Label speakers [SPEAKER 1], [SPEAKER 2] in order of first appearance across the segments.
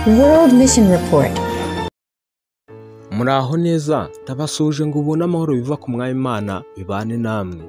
[SPEAKER 1] World Mission Report.
[SPEAKER 2] Muraho neza, ndabasuje ngo ubone amahoro biva ku mwami Imana bibane namwe.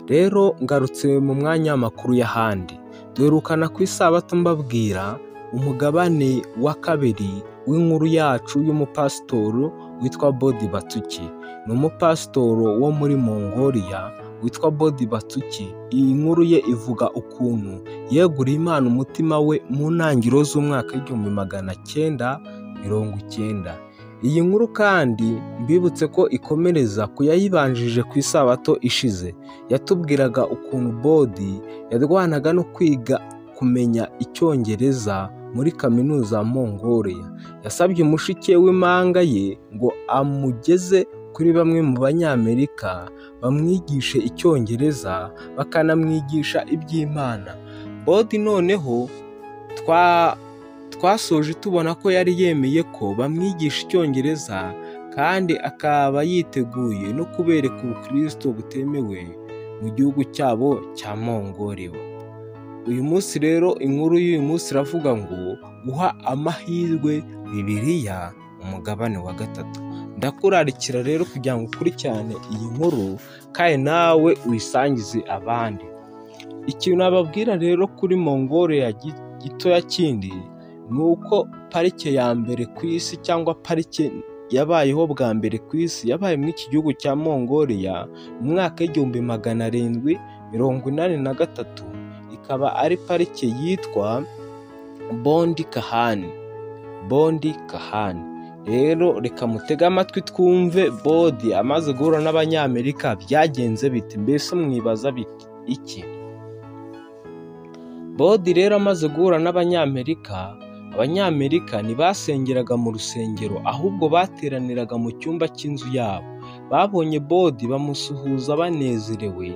[SPEAKER 2] Rero ngarutse mu mwanya w'amakuru y'ahandi. Duherukana ku isabato mbabwira umugabane wa kabiri w'inkuru yacu y'umupasitoro witwa Bodi Batsuki. Ni umupasitoro wo muri Mongolia witwa Bodi Batsuki. Iyi nkuru ye ivuga ukuntu yeguriye Imana umutima we mu ntangiriro z'umwaka w'1990. Iyi nkuru kandi mbibutse ko ikomereza ku yayibanjije ku isabato ishize. Yatubwiraga ukuntu Bodi yarwanaga no kwiga kumenya Icyongereza muri kaminuza ya Mongolia. Yasabye umushike w'impanga ye ngo amugeze kuri bamwe mu Banyamerika bamwigishe Icyongereza bakanamwigisha iby'Imana. Bodi noneho twasoje tubona ko yari yemeye ko bamwigisha Icyongereza kandi akaba yiteguye no kubereka ubukristo butemewe mu gihugu cyabo cya Mongolia. Uyu munsi rero inkuru y'uyu munsi iravuga ngo guha amahirwe Bibiliya umugabane wa gatatu. Ndakurarikira rero kugira ngo ukurikirane iyi nkuru kandi nawe uyisangize abandi. Ikintu nababwira rero kuri Mongolia gitoya kindi ni uko parike ya mbere ku isi cyangwa parike yabayeho bwa mbere ku isi yabaye muri iki gihugu cya Mongolia mu mwaka w'1783. Ikaba ari parike yitwa Bondi Kahani. Rero reka mutege amatwi twumve Bodi amaze guhura n'Abanyamerika byagenze bite, mbese mwibaza biti iki? Bodi rero amaze guhura n'Abanyamerika, Abanyamerika ntibasengeraga mu rusengero ahubwo bateraniraga mu cyumba cy'inzu yabo. Babonye Bodi bamusuhuza banezerewe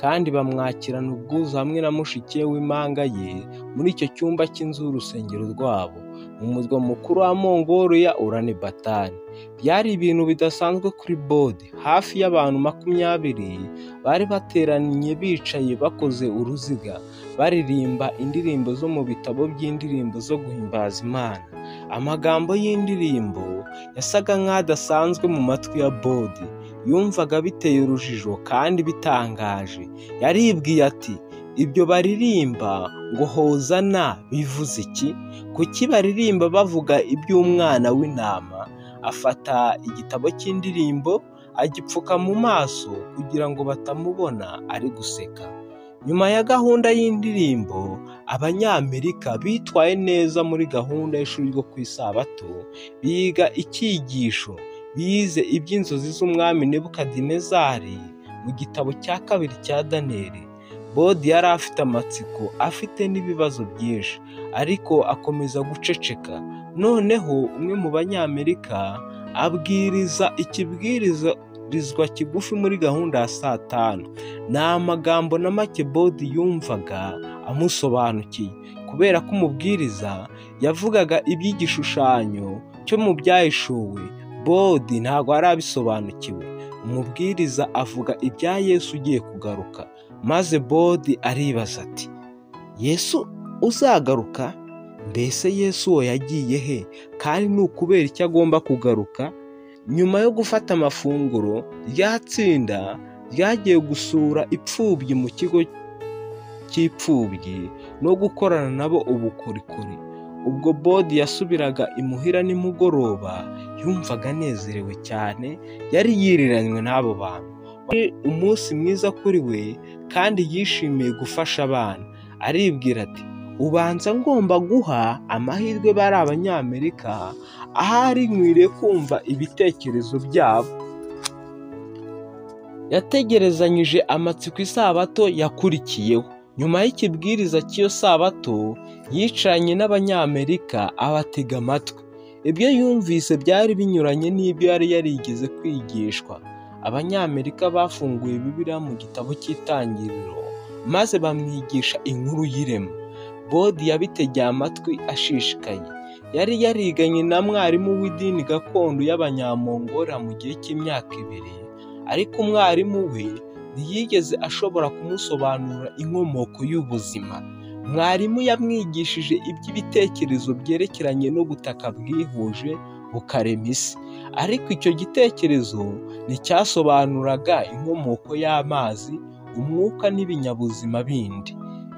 [SPEAKER 2] kandi bamwakirana ubwuzu hamwe na mushiki w'impanga ye muri icyo cyumba cy'inzu y'urusengero rwabo mu murwa mukuru wa Mongolia Ulaanbaatar. Byari ibintu bidasanzwe kuri Bodi. Hafi y'abantu 20 bari bateraniye bicaye bakoze uruziga baririmba indirimbo zo mu bitabo by'indirimbo zo guhimbaza Imana. Amagambo y'indirimbo yasaga nk'adasanzwe mu matwi ya Bodi. Yumvaga biteye urujijo kandi bitangaje. Yaribwiye ati, ibyo baririmba ngo hozana bivuze iki? Kuki baririmba bavuga iby'umwana w'intama? Afata igitabo cy'indirimbo agipfuka mu maso kugira ngo batamubona ari guseka. Nyuma ya gahunda y'indirimbo, Abanyamerika bitwaye neza muri gahunda y'ishuri ryo ku isabato. Biga icyigisho, bize iby'inzozi z'umwami Nebukadinezari mu gitabo cya kabiri cya Daniyeli. Bodi yari afite amatsiko, afite n'ibibazo byinshi, ariko akomeza guceceka. Noneho umwe mu Banyamerika abwiriza ikibwirizwa kigufi muri gahunda ya saa 5. Ni amagambo na make Bodi yumvaga amusobanukiye, kubera ko umubwiriza yavugaga iby'igishushanyo cyo mu byahishuwe. Bodi ntabwo arabisobanukiwe. Umubwiriza avuga ibya Yesu ugiye kugaruka, maze Bodi aribaza ati, Yesu uzagaruka? Mbese Yesu uwo yagiye he? Kandi ni ukubera icyo agomba kugaruka? Nyuma yo gufata amafunguro, rya tsinda ryagiye gusura imfubyi mu kigo cy'imfubyi no gukorana nabo ubukorikori. Ubwo Bodi yasubiraga imuhira nimugoroba, yumvaga anezerewe cyane. Yari yiriranywe n'abo bantu. Wari umunsi mwiza kuri we kandi yishimiye gufasha abana. Aribwira ati, ubanza ngomba guha amahirwe bari Abanyamerika, ahari nkwiriye kumva ibitekerezo byabo. Yategerezanyije amatsiko isabato yakurikiyeho. Nyuma y'ikibwiriza cy'iyo sabato, yicaranye n'Abanyamerika abatega amatwi. Ibyo yumvise byari binyuranye n'ibyo yari yarigeze kwigishwa. Abanyamerika bafunguye Bibiliya mu gitabo cy'Itangiriro maze bamwigisha inkuru y'irema. Bodi yabitegeye amatwi ashishikaye. Yari yariganye na mwarimu w'idini gakondo y'Abanyamongolia mu gihe cy'imyaka 2, ariko umwarimu we ntiyigeze ashobora kumusobanurira inkomoko y'ubuzima. mwarimu yamwigishije iby'ibitekerezo byerekeranye n'ubutaka bwihuje bukarema isi, ariko icyo gitekerezo nticyasobanuraga inkomoko y'amazi, umwuka n'ibinyabuzima bindi.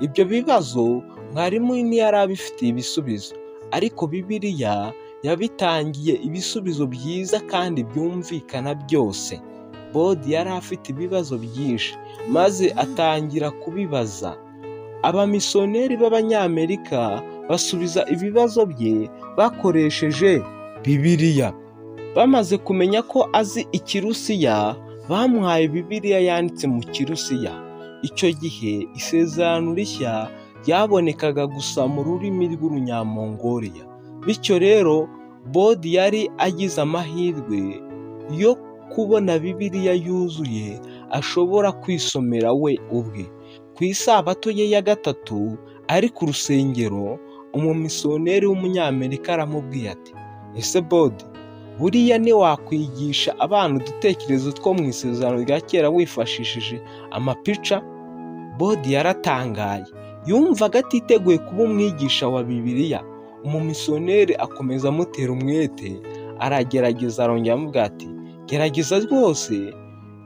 [SPEAKER 2] Ibyo bibazo mwarimu ntiyari abifitiye ibisubizo, ariko Bibiliya yabitangiye ibisubizo byiza kandi byumvikana byose. Bodi yari afite ibibazo byinshi maze atangira kubibaza. Abamisiyoneri b'Abanyamerika basubiza ibibazo bye bakoresheje Bibiliya. Bamaze kumenya ko azi Ikirusiya, bamuhaye Bibiliya yanditse mu Kirusiya. Icyo gihe Isezerano Rishya ryabonekaga gusa mu rurimi rw'Urunyamongoliya. Bityo rero Bodi yari agize amahirwe yo kubona Bibiliya yuzuye ashobora kwisomera we ubwe. Ku isabato ye ya gatatu ari ku rusengero, umumisiyoneri w'Umunyamerika aramubwiye ati, ese Bodi, buriya ntiwakwigisha abana udutekerezo two mu Isezerano rya kera wifashishije amapica? Bodi yaratangaye, yumvaga atiteguye kuba umwigisha wa Bibiliya. Umumisiyoneri akomeza amutera umwete, aragerageza, arongera amubwira ati, gerageza rwose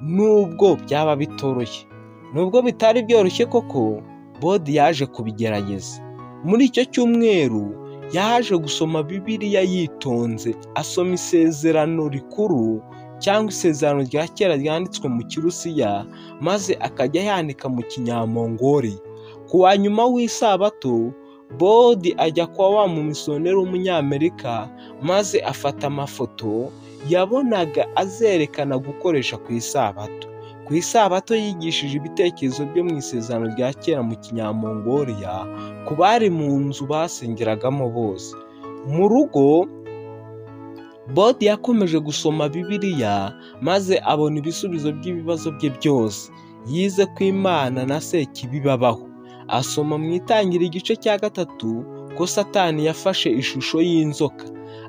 [SPEAKER 2] nubwo byaba bitoroshye. Nubwo bitari byoroshye koko, Bodi yaje kubigerageza. Muri icyo cyumweru yaje gusoma Bibiliya yitonze, asoma Isezerano Rikuru cyangwa Isezerano rya kera ryanditswe mu Kirusiya, maze akajya yandika mu Kinyamongoliya. Ku wa nyuma w'isabato, Bodi ajya kwa wa mumisiyoneri w'Umunyamerika, maze afata amafoto yabonaga azerekana gukoresha ku isabato. Ku isabato yigishije ibitekerezo byo mu Isezerano rya kera mu Kinyamongoliya ku bari mu nzu basengeragamo bose. Mu rugo, Bodi yakomeje gusoma Bibiliya maze abona ibisubizo by'ibibazo bye byose. Yize ko Imana na Sekibi babaho. Asoma mu Itangira igice cya 3 ko Satani yafashe ishusho y'inzoka,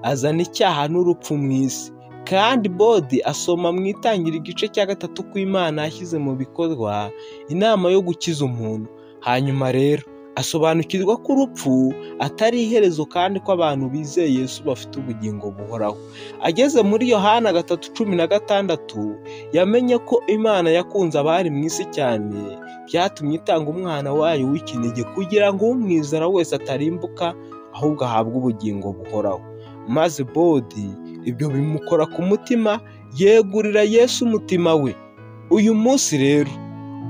[SPEAKER 2] azana icyaha n'urupfu mu isi. Kandi Bodi asoma mu Itangira igice cya 3 ko Imana yashyize mu bikorwa inama yo gukiza umuntu. Hanyuma rero asobanukirwa ko urupfu atari iherezo kandi ko abantu bizeye Yesu bafite ubugingo buhoraho. Ageze muri Yohana 3:16 yamenye ko Imana yakunze abari mu isi cyane, byatumye itanga umwana wayo w'ikinege kugira ngo umwizera wese atarimbuka ahubwo ahabwe ubugingo buhoraho. Maze Bodi ibyo bimukora ku mutima, yegurira Yesu umutima we. Uyu munsi rero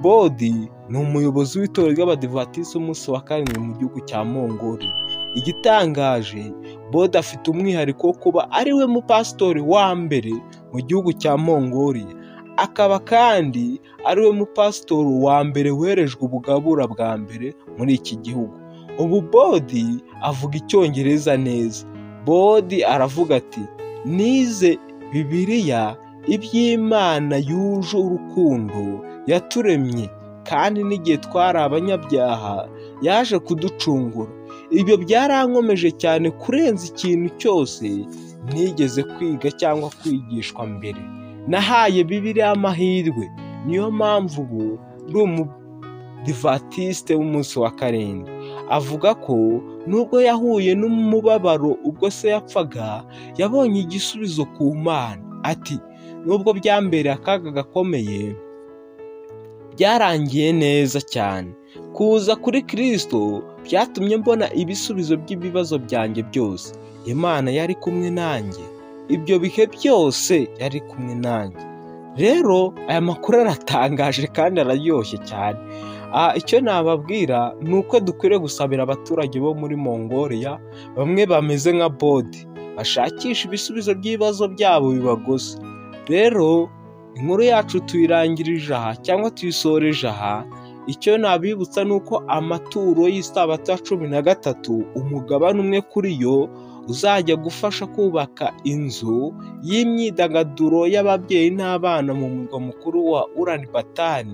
[SPEAKER 2] Bodi ni umuyobozi w'itorero ry'Abadivantisiti b'umunsi wa karindwi mu gihugu cya Mongoliya. Igitangaje, Bodi afite umwihariko wo kuba ari we mupasitori wa mbere mu gihugu cya Mongoliya. Akaba kandi ari we mupasitori wa mbere werejwe ubugabura bwa mbere muri iki gihugu. Ubu Bodi avuga Icyongereza neza. Bodi aravuga ati, nize Bibiliya iby'Imana yuje urukundo yaturemye, kandi n'igihe twari abanyabyaha yaje kuducungura. Ibyo byarankomeje cyane kurenza ikintu cyose nigeze kwiga cyangwa kwigishwa mbere. Nahaye Bibiliya amahirwe, niyo mpamvu ubu ndi umudivantiste w'umunsi wa karindwi. Avuga ko nubwo yahuye n'umubabaro ubwo se yapfaga, yabonye igisubizo ku Mana. Ati, nubwo byambereye akaga gakomeye, byarangiye neza cyane. Kuza kuri Kristo byatumye mbona ibisubizo by'ibibazo byanjye byose. Imana yari kumwe nanjye, ibyo bihe byose yari kumwe nanjye. Rero aya makuru aratangaje kandi araryoshye cyane. Icyo nababwira ni uko dukwiriye gusabira abaturage bo muri Mongoliya, bamwe bameze nka Bodi, bashakisha ibisubizo by'ibibazo byabo bibagoze. Rero inkuru yacu tuyirangirije aha cyangwa tuyisoreje aha. Icyo nabibutsa ni uko amaturo y'isabato ya 13, umugabane umwe kuri yo uzajya gufasha kubaka inzu y'imyidagaduro y'ababyeyi n'abana mu murwa mukuru wa Ulaanbaatar,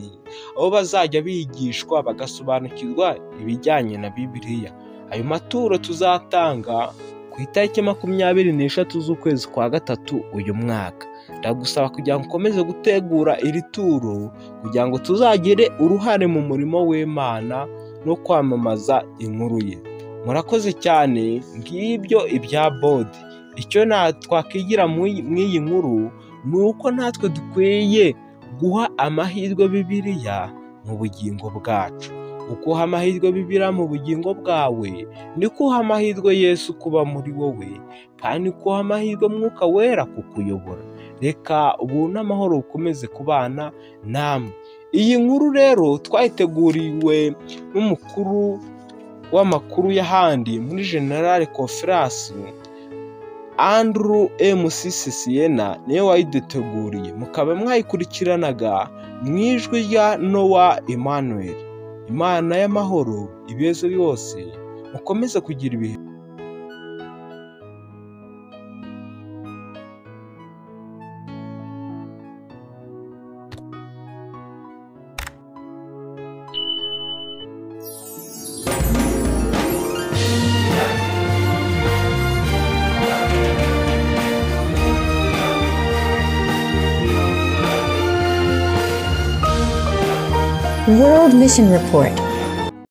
[SPEAKER 2] aho bazajya bigishwa bagasobanukirwa ibijyanye na Bibiliya. Ayo maturo tuzatanga ku itariki 26 z'ukwezi kwa 3 uyu mwaka. Ndagusaba kugira ngo ukomeze gutegura iri turo kugira ngo tuzagire uruhare mu murimo w'Imana no kwamamaza inkuru ye. Murakoze cyane, ngibyo ibya Bodi. Icyo twakwigira mw'iyi nkuru ni uko natwe dukwiye guha amahirwe Bibiliya mu bugingo bwacu. Uko uha amahirwe Bibiliya mu bugingo bwawe, niko uha amahirwe Yesu kuba muri wowe, kandi ko uha amahirwe Mwuka Wera kukuyobora. Reka ubuntu n'amahoro bukomeze kubana namwe. Iyi nkuru rero twayiteguriwe n'umukuru w'amakuru y'ahandi muri General Conference, Andrew M.C. Siena niwe wayiduteguriye. Mukaba mwayikurikiranaga mu ijwi rya Noah Emmanuel. Imana y'amahoro ibeze byose, mukomeze kugira ibihe.
[SPEAKER 1] World Mission Report.